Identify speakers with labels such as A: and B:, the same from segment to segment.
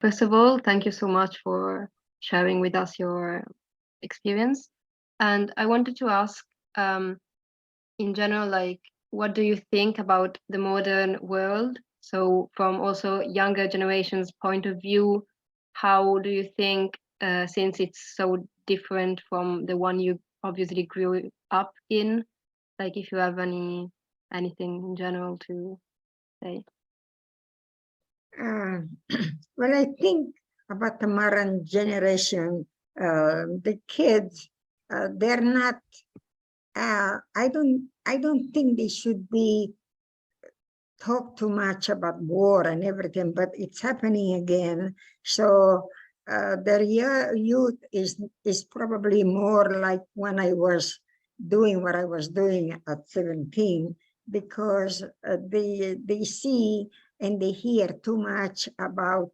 A: First of all, thank you so much for sharing with us your experience. And I wanted to ask, in general, like, what do you think about the modern world? So from also younger generations' point of view, how do you think, since it's so different from the one you obviously grew up in, like if you have anything in general to say?
B: Well, I think about the modern generation, the kids, they're not. I don't think they should be talk too much about war and everything, but it's happening again. So their youth is probably more like when I was doing what I was doing at 17, because they see and they hear too much about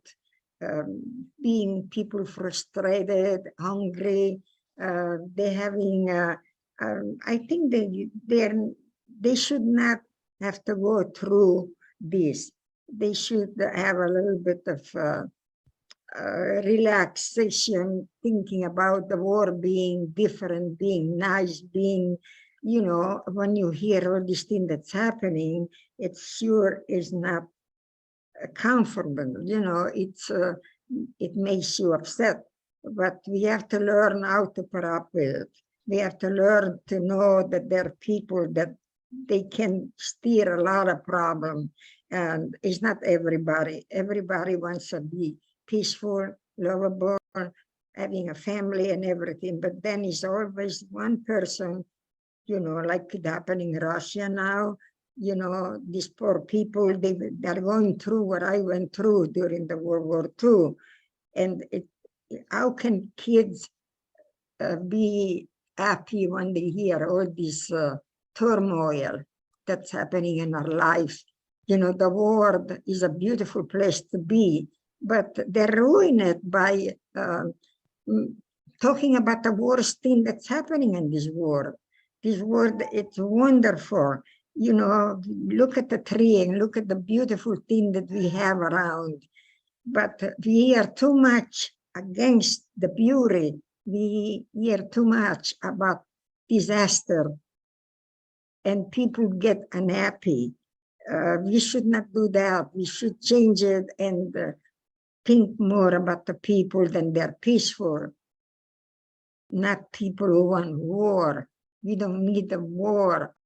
B: being people frustrated, hungry. They having. I think they should not have to go through this. They should have a little bit of relaxation, thinking about the war being different, being nice, being, when you hear all these things that's happening, it sure is not comfortable. It makes you upset. But we have to learn how to put up with it. We have to learn to know that there are people that they can steer a lot of problems. And it's not everybody. Everybody wants to be peaceful, lovable, having a family and everything. But then it's always one person, like it happening in Russia now. These poor people, they're going through what I went through during the World War II. And how can kids be happy when they hear all this turmoil that's happening in our life? The world is a beautiful place to be, but they ruin it by talking about the worst thing that's happening in this world. This world, it's wonderful. Look at the tree and look at the beautiful thing that we have around. But we hear too much against the beauty. We hear too much about disaster, and people get unhappy. We should not do that. We should change it and think more about the people than they're peaceful, not people who want war. We don't need a war.